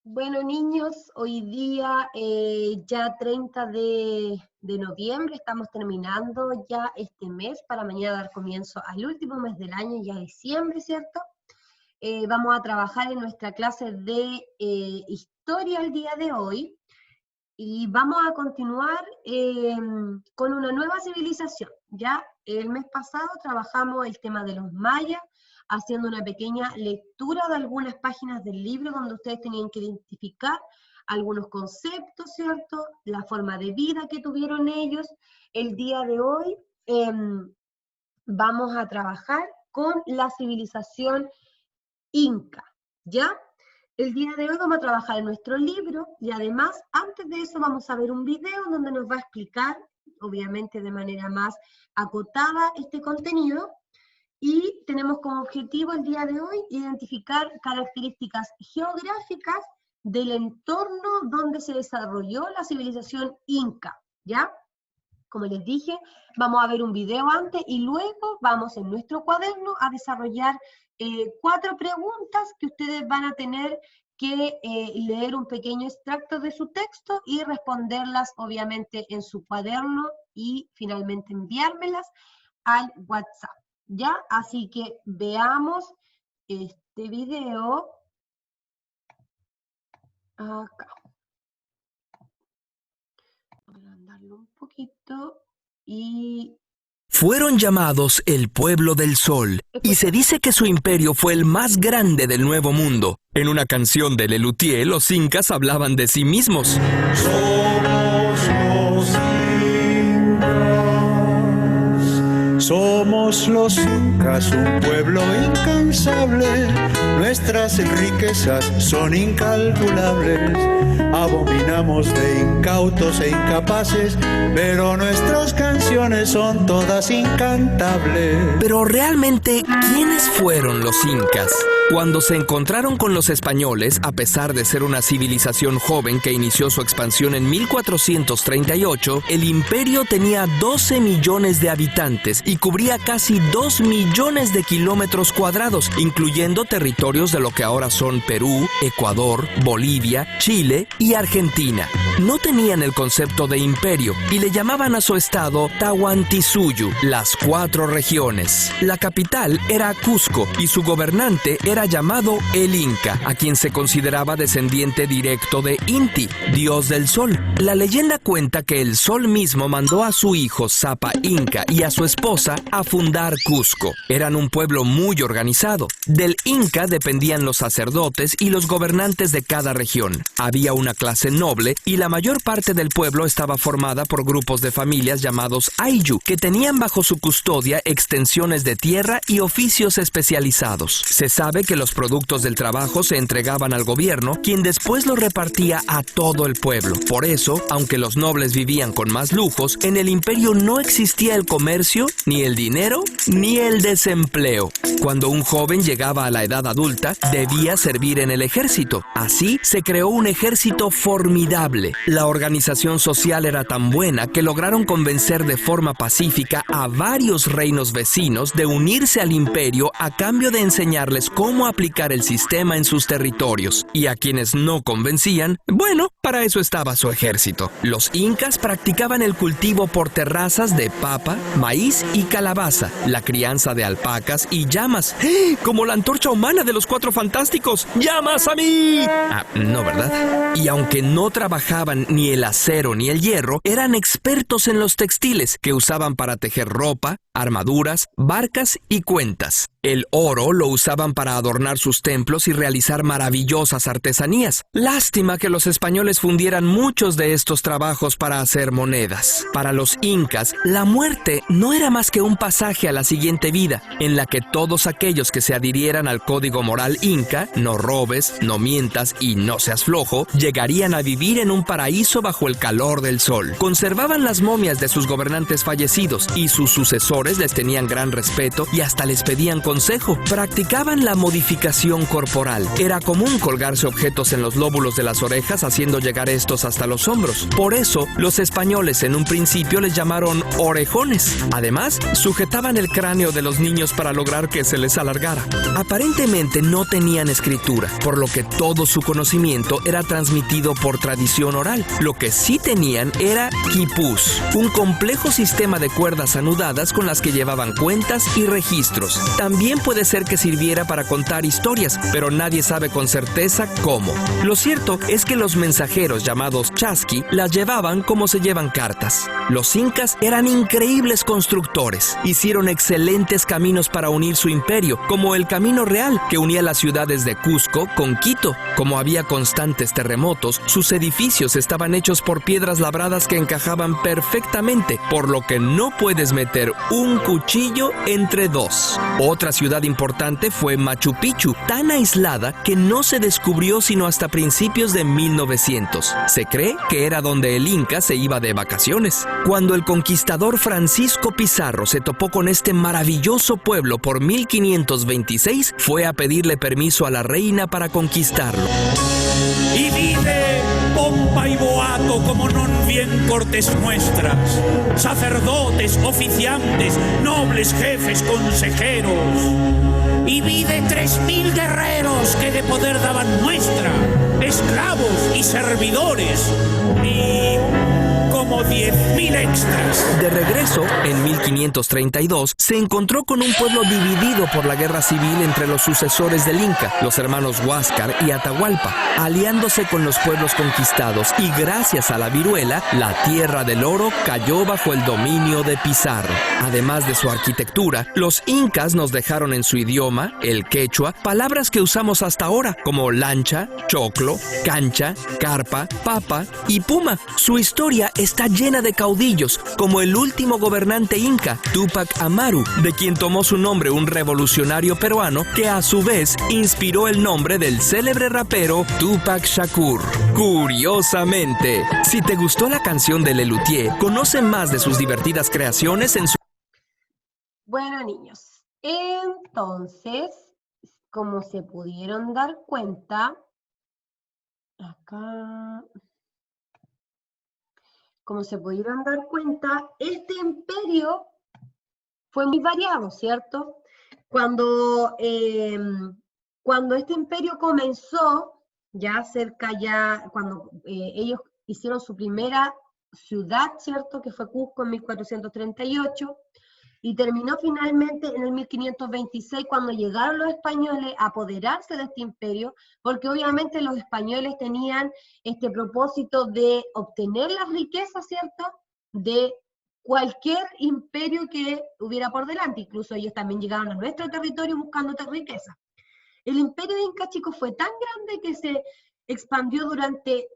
Bueno, niños, hoy día ya 30 de noviembre, estamos terminando ya este mes para mañana dar comienzo al último mes del año, ya diciembre, ¿cierto? Vamos a trabajar en nuestra clase de historia el día de hoy y vamos a continuar con una nueva civilización. Ya el mes pasado trabajamos el tema de los mayas, haciendo una pequeña lectura de algunas páginas del libro donde ustedes tenían que identificar algunos conceptos, ¿cierto? La forma de vida que tuvieron ellos. El día de hoy vamos a trabajar con la civilización inca, ¿ya? El día de hoy vamos a trabajar en nuestro libro y además, antes de eso, vamos a ver un video donde nos va a explicar, obviamente de manera más acotada, este contenido. Y tenemos como objetivo el día de hoy identificar características geográficas del entorno donde se desarrolló la civilización inca, ¿ya? Como les dije, vamos a ver un video antes y luego vamos en nuestro cuaderno a desarrollar 4 preguntas que ustedes van a tener que leer un pequeño extracto de su texto y responderlas obviamente en su cuaderno y finalmente enviármelas al WhatsApp. ¿Ya? Así que veamos este video acá. Voy a agrandarlo un poquito y... Fueron llamados el pueblo del sol, y se dice que su imperio fue el más grande del Nuevo Mundo. En una canción de Lelutier, los incas hablaban de sí mismos. Somos los incas, un pueblo incansable. Nuestras riquezas son incalculables. Abominamos de incautos e incapaces, pero nuestras canciones son todas incantables. Pero realmente, ¿quiénes fueron los incas? Cuando se encontraron con los españoles, a pesar de ser una civilización joven que inició su expansión en 1438, el imperio tenía 12 millones de habitantes y cubría casi 2 millones de kilómetros cuadrados, incluyendo territorios de lo que ahora son Perú, Ecuador, Bolivia, Chile y Argentina. No tenían el concepto de imperio y le llamaban a su estado Tahuantinsuyo, las 4 regiones. La capital era Cusco y su gobernante era llamado el Inca, a quien se consideraba descendiente directo de Inti, dios del sol. La leyenda cuenta que el sol mismo mandó a su hijo Sapa Inca y a su esposa a fundar Cusco. Eran un pueblo muy organizado. Del Inca dependían los sacerdotes y los gobernantes de cada región. Había una clase noble y la mayor parte del pueblo estaba formada por grupos de familias llamados Ayllu, que tenían bajo su custodia extensiones de tierra y oficios especializados. Se sabe que los productos del trabajo se entregaban al gobierno, quien después los repartía a todo el pueblo. Por eso, aunque los nobles vivían con más lujos, en el imperio no existía el comercio, ni el dinero, ni el desempleo. Cuando un joven llegaba a la edad adulta, debía servir en el ejército. Así se creó un ejército formidable. La organización social era tan buena que lograron convencer de forma pacífica a varios reinos vecinos de unirse al imperio a cambio de enseñarles cómo aplicar el sistema en sus territorios. Y a quienes no convencían, bueno, para eso estaba su ejército. Los incas practicaban el cultivo por terrazas de papa, maíz y calabaza, la crianza de alpacas y llamas, como la antorcha humana de los 4 fantásticos. ¡Llamas a mí! No, ¿verdad? Y aunque no trabajaban ni el acero ni el hierro, eran expertos en los textiles que usaban para tejer ropa, armaduras, barcas y cuentas. El oro lo usaban para adornar sus templos y realizar maravillosas artesanías. Lástima que los españoles fundieran muchos de estos trabajos para hacer monedas. Para los incas, la muerte no era más que un pasaje a la siguiente vida, en la que todos aquellos que se adhirieran al código moral inca, no robes, no mientas y no seas flojo, llegarían a vivir en un paraíso bajo el calor del sol. Conservaban las momias de sus gobernantes fallecidos y sus sucesores les tenían gran respeto y hasta les pedían consejo. Practicaban la modificación corporal. Era común colgarse objetos en los lóbulos de las orejas, haciendo llegar estos hasta los hombros. Por eso, los españoles en un principio les llamaron orejones. Además, sujetaban el cráneo de los niños para lograr que se les alargara. Aparentemente no tenían escritura, por lo que todo su conocimiento era transmitido por tradición oral. Lo que sí tenían era quipús, un complejo sistema de cuerdas anudadas con las que llevaban cuentas y registros. También puede ser que sirviera para contar historias, pero nadie sabe con certeza cómo. Lo cierto es que los mensajeros llamados chasqui las llevaban como se llevan cartas. Los incas eran increíbles constructores. Hicieron excelentes caminos para unir su imperio, como el Camino Real, que unía las ciudades de Cusco con Quito. Como había constantes terremotos, sus edificios estaban hechos por piedras labradas que encajaban perfectamente, por lo que no puedes meter un cuchillo entre dos. Otra ciudad importante fue Machu Picchu, tan aislada que no se descubrió sino hasta principios de 1900. Se cree que era donde el Inca se iba de vacaciones. Cuando el conquistador Francisco Pizarro se topó con este maravilloso pueblo por 1526, fue a pedirle permiso a la reina para conquistarlo. Y vide pompa y boato como non bien cortes nuestras, sacerdotes, oficiantes, nobles jefes, consejeros. Y vide 3000 guerreros que de poder daban muestra, esclavos y servidores, y como 10.000 extras. De regreso, en 1532, se encontró con un pueblo dividido por la guerra civil entre los sucesores del Inca, los hermanos Huáscar y Atahualpa, aliándose con los pueblos conquistados, y gracias a la viruela, la Tierra del Oro cayó bajo el dominio de Pizarro. Además de su arquitectura, los incas nos dejaron en su idioma, el quechua, palabras que usamos hasta ahora, como lancha, choclo, cancha, carpa, papa y puma. Su historia está llena de caudillos, como el último gobernante inca, Túpac Amaru, de quien tomó su nombre un revolucionario peruano que a su vez inspiró el nombre del célebre rapero Tupac Shakur. Curiosamente, si te gustó la canción de Lelutier, conoce más de sus divertidas creaciones en su... Bueno, niños, entonces, como se pudieron dar cuenta, acá... Como se pudieron dar cuenta, este imperio fue muy variado, ¿cierto? Cuando este imperio comenzó, cuando ellos hicieron su primera ciudad, ¿cierto? Que fue Cusco en 1438, y terminó finalmente en el 1526 cuando llegaron los españoles a apoderarse de este imperio, porque obviamente los españoles tenían este propósito de obtener las riquezas, ¿cierto?, de cualquier imperio que hubiera por delante. Incluso ellos también llegaron a nuestro territorio buscando riqueza. El imperio inca, chicos, fue tan grande que se expandió durante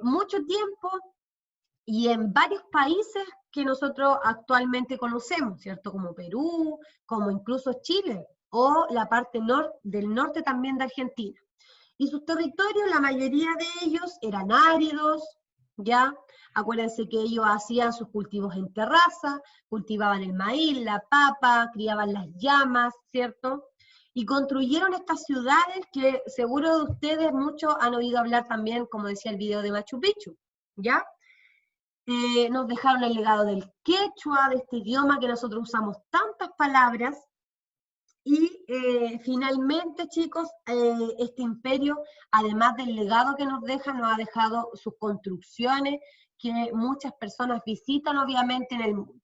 mucho tiempo y en varios países que nosotros actualmente conocemos, ¿cierto? Como Perú, como incluso Chile, o la parte del norte también de Argentina. Y sus territorios, la mayoría de ellos eran áridos, ¿ya? Acuérdense que ellos hacían sus cultivos en terraza, cultivaban el maíz, la papa, criaban las llamas, ¿cierto? Y construyeron estas ciudades que seguro de ustedes muchos han oído hablar también, como decía el video de Machu Picchu, ¿ya? Nos dejaron el legado del quechua, de este idioma que nosotros usamos tantas palabras, y finalmente, chicos, este imperio, además del legado que nos ha dejado sus construcciones, que muchas personas visitan obviamente en el mundo.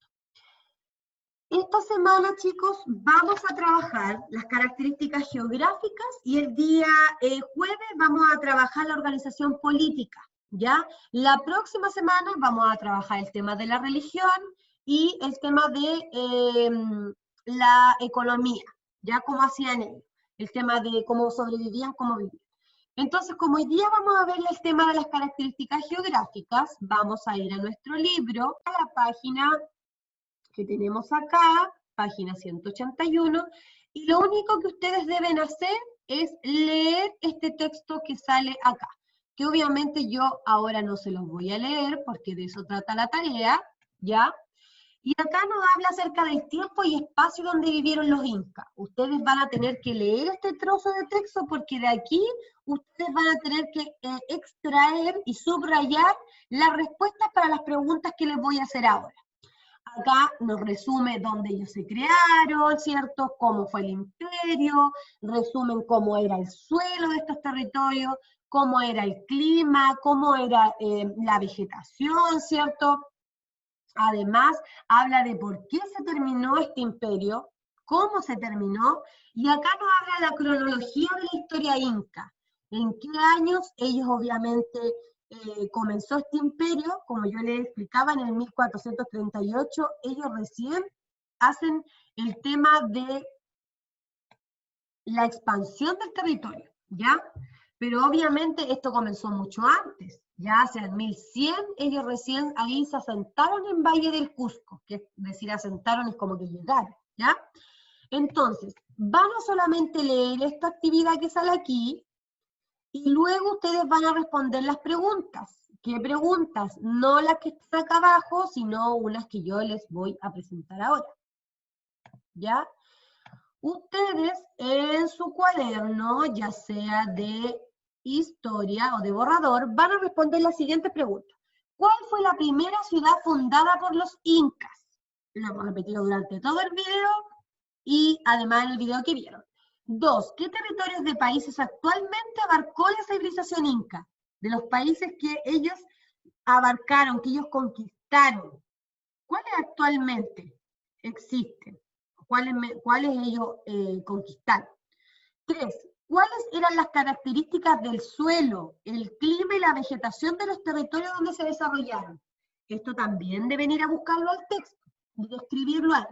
Esta semana, chicos, vamos a trabajar las características geográficas, y el día jueves vamos a trabajar la organización política. ¿Ya? La próxima semana vamos a trabajar el tema de la religión y el tema de la economía, ¿ya? Cómo hacían ellos, el tema de cómo sobrevivían, cómo vivían. Entonces, como hoy día vamos a ver el tema de las características geográficas, vamos a ir a nuestro libro, a la página que tenemos acá, página 181, y lo único que ustedes deben hacer es leer este texto que sale acá, que obviamente yo ahora no se los voy a leer porque de eso trata la tarea, ¿ya? Y acá nos habla acerca del tiempo y espacio donde vivieron los incas. Ustedes van a tener que leer este trozo de texto porque de aquí ustedes van a tener que extraer y subrayar las respuestas para las preguntas que les voy a hacer ahora. Acá nos resume dónde ellos se crearon, ¿cierto? Cómo fue el imperio, resumen cómo era el suelo de estos territorios, cómo era el clima, cómo era la vegetación, ¿cierto? Además, habla de por qué se terminó este imperio, cómo se terminó, y acá nos habla la cronología de la historia inca. En qué años ellos obviamente comenzó este imperio, como yo les explicaba, en el 1438, ellos recién hacen el tema de la expansión del territorio, ¿ya? Pero obviamente esto comenzó mucho antes, ya hacia el 1100, ellos recién ahí se asentaron en Valle del Cusco, que es decir, asentaron es como que llegaron, ¿ya? Entonces, van a solamente leer esta actividad que sale aquí, y luego ustedes van a responder las preguntas. ¿Qué preguntas? No las que están acá abajo, sino unas que yo les voy a presentar ahora, ¿ya? Ustedes en su cuaderno, ya sea de historia o de borrador, van a responder la siguiente pregunta. ¿Cuál fue la primera ciudad fundada por los incas? Lo hemos repetido durante todo el video y además en el video que vieron. 2. ¿Qué territorios de países actualmente abarcó la civilización inca? De los países que ellos abarcaron, que ellos conquistaron. ¿Cuáles actualmente existen? ¿Cuáles ellos conquistaron? 3. ¿Cuáles eran las características del suelo, el clima y la vegetación de los territorios donde se desarrollaron? Esto también deben ir a buscarlo al texto y describirlo ahí.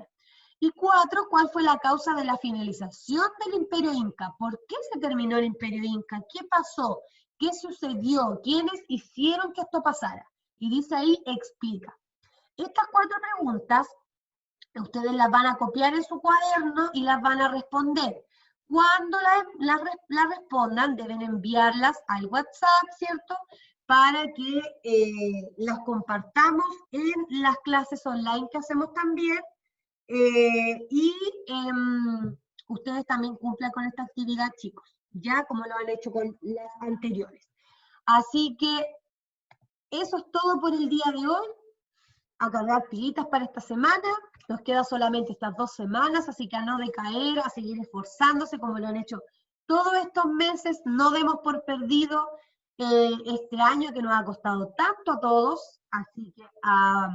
Y 4. ¿Cuál fue la causa de la finalización del Imperio Inca? ¿Por qué se terminó el Imperio Inca? ¿Qué pasó? ¿Qué sucedió? ¿Quiénes hicieron que esto pasara? Y dice ahí, explica. Estas 4 preguntas, ustedes las van a copiar en su cuaderno y las van a responder. Cuando las respondan, deben enviarlas al WhatsApp, ¿cierto? Para que las compartamos en las clases online que hacemos también. Ustedes también cumplan con esta actividad, chicos, ya como lo han hecho con las anteriores. Así que eso es todo por el día de hoy. A cargar pilitas para esta semana. Nos queda solamente estas 2 semanas, así que a no decaer, a seguir esforzándose como lo han hecho todos estos meses. No demos por perdido este año que nos ha costado tanto a todos, así que a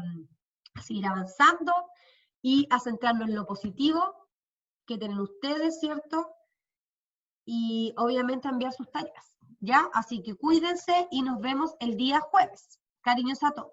seguir avanzando y a centrarnos en lo positivo que tienen ustedes, ¿cierto? Y obviamente a enviar sus tareas, ¿ya? Así que cuídense y nos vemos el día jueves. Cariños a todos.